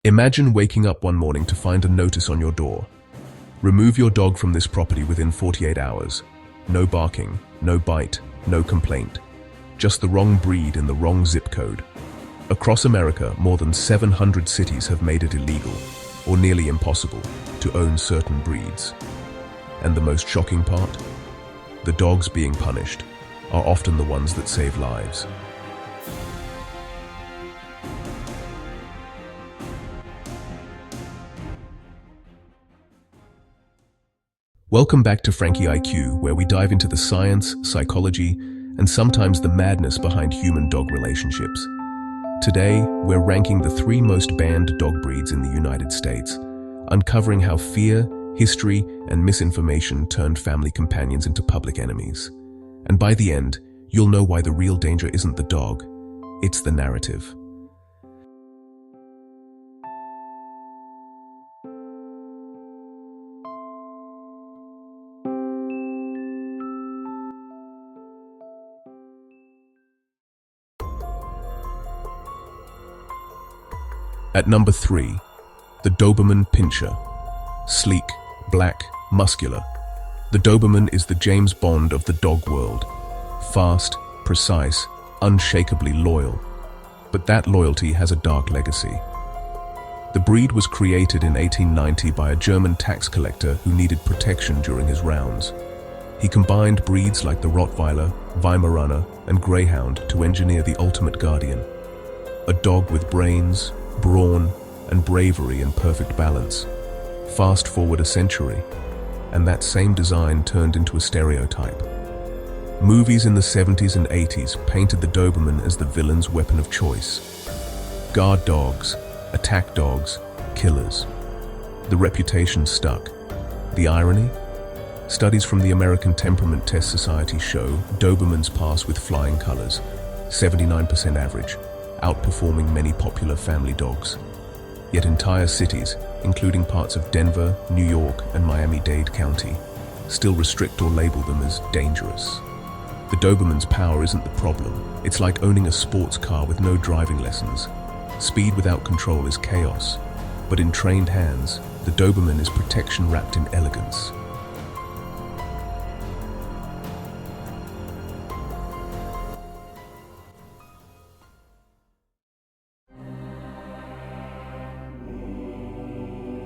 Imagine waking up one morning to find a notice on your door. Remove your dog from this property within 48 hours. No barking, no bite, no complaint. Just the wrong breed in the wrong zip code. Across America, more than 700 cities have made it illegal, or nearly impossible, to own certain breeds. And the most shocking part? The dogs being punished are often the ones that save lives. Welcome back to FrankieIQ, where we dive into the science, psychology, and sometimes the madness behind human-dog relationships. Today, we're ranking the 3 most banned dog breeds in the United States, uncovering how fear, history, and misinformation turned family companions into public enemies. And by the end, you'll know why the real danger isn't the dog, it's the narrative. At number 3, the Doberman Pinscher. Sleek, black, muscular. The Doberman is the James Bond of the dog world. Fast, precise, unshakably loyal. But that loyalty has a dark legacy. The breed was created in 1890 by a German tax collector who needed protection during his rounds. He combined breeds like the Rottweiler, Weimaraner, and Greyhound to engineer the ultimate guardian. A dog with brains, brawn, and bravery in perfect balance. Fast forward a century, and that same design turned into a stereotype. Movies in the 70s and 80s painted the Doberman as the villain's weapon of choice. Guard dogs, attack dogs, killers. The reputation stuck. The irony? Studies from the American Temperament Test Society show Dobermans pass with flying colors, 79% average, outperforming many popular family dogs. Yet entire cities, including parts of Denver, New York, and Miami-Dade County, still restrict or label them as dangerous. The Doberman's power isn't the problem. It's like owning a sports car with no driving lessons. Speed without control is chaos, but in trained hands, the Doberman is protection wrapped in elegance.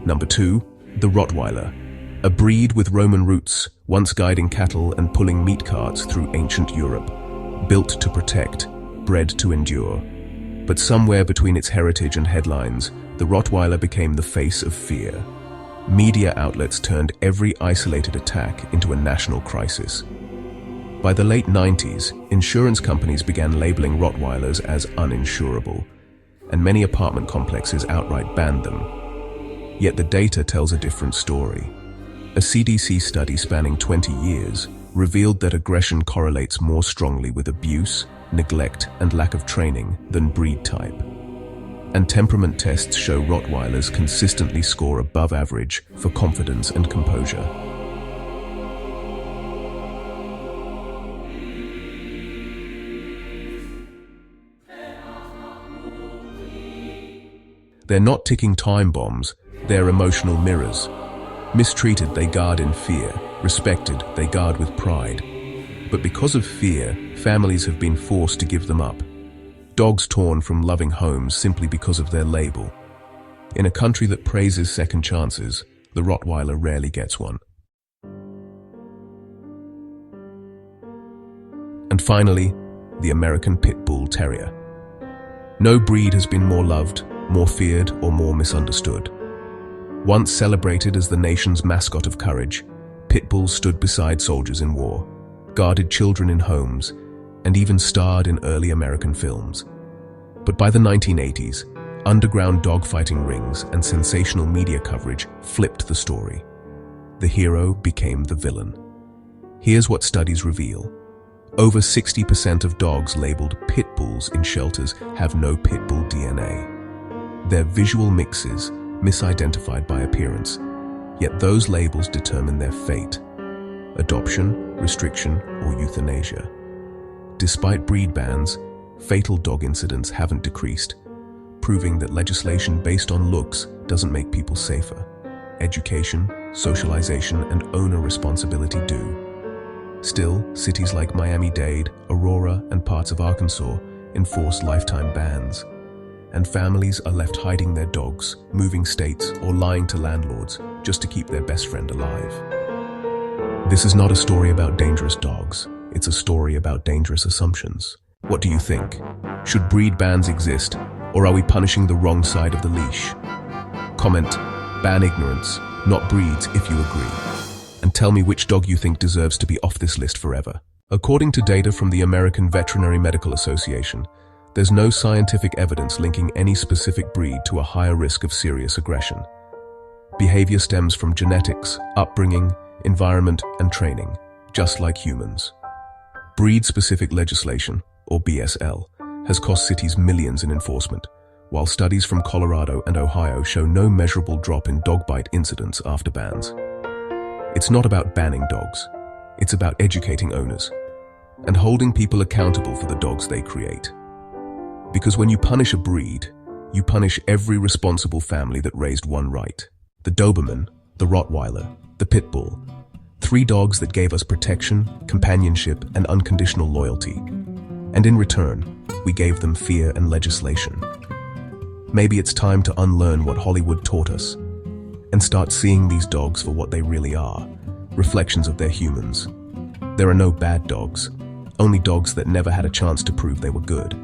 Number 2, the Rottweiler. A breed with Roman roots, once guiding cattle and pulling meat carts through ancient Europe. Built to protect, bred to endure. But somewhere between its heritage and headlines, the Rottweiler became the face of fear. Media outlets turned every isolated attack into a national crisis. By the late 90s, insurance companies began labeling Rottweilers as uninsurable, and many apartment complexes outright banned them. Yet the data tells a different story. A CDC study spanning 20 years revealed that aggression correlates more strongly with abuse, neglect, and lack of training than breed type. And temperament tests show Rottweilers consistently score above average for confidence and composure. They're not ticking time bombs, they're emotional mirrors. Mistreated, they guard in fear. Respected, they guard with pride. But because of fear, families have been forced to give them up. Dogs torn from loving homes simply because of their label. In a country that praises second chances, the Rottweiler rarely gets one. And finally, the American Pit Bull Terrier. No breed has been more loved, more feared, or more misunderstood. Once celebrated as the nation's mascot of courage, pit bulls stood beside soldiers in war, guarded children in homes, and even starred in early American films. But by the 1980s, underground dogfighting rings and sensational media coverage flipped the story. The hero became the villain. Here's what studies reveal. Over 60% of dogs labeled pit bulls in shelters have no pit bull DNA. They're visual mixes, misidentified by appearance, yet those labels determine their fate: adoption, restriction, or euthanasia. Despite breed bans, fatal dog incidents haven't decreased. proving that legislation based on looks doesn't make people safer. Education, socialization, and owner responsibility do. Still, cities like Miami-Dade, Aurora, and parts of Arkansas enforce lifetime bans. And families are left hiding their dogs, moving states, or lying to landlords just to keep their best friend alive. This is not a story about dangerous dogs. It's a story about dangerous assumptions. What do you think? Should breed bans exist, or are we punishing the wrong side of the leash? Comment, ban ignorance, not breeds, if you agree. And tell me which dog you think deserves to be off this list forever. According to data from the American Veterinary Medical Association, there's no scientific evidence linking any specific breed to a higher risk of serious aggression. Behavior stems from genetics, upbringing, environment, and training, just like humans. Breed-specific legislation, or BSL, has cost cities millions in enforcement, while studies from Colorado and Ohio show no measurable drop in dog bite incidents after bans. It's not about banning dogs. It's about educating owners and holding people accountable for the dogs they create. Because when you punish a breed, you punish every responsible family that raised one right. The Doberman, the Rottweiler, the Pit Bull. 3 dogs that gave us protection, companionship, and unconditional loyalty. And in return, we gave them fear and legislation. Maybe it's time to unlearn what Hollywood taught us and start seeing these dogs for what they really are, reflections of their humans. There are no bad dogs, only dogs that never had a chance to prove they were good.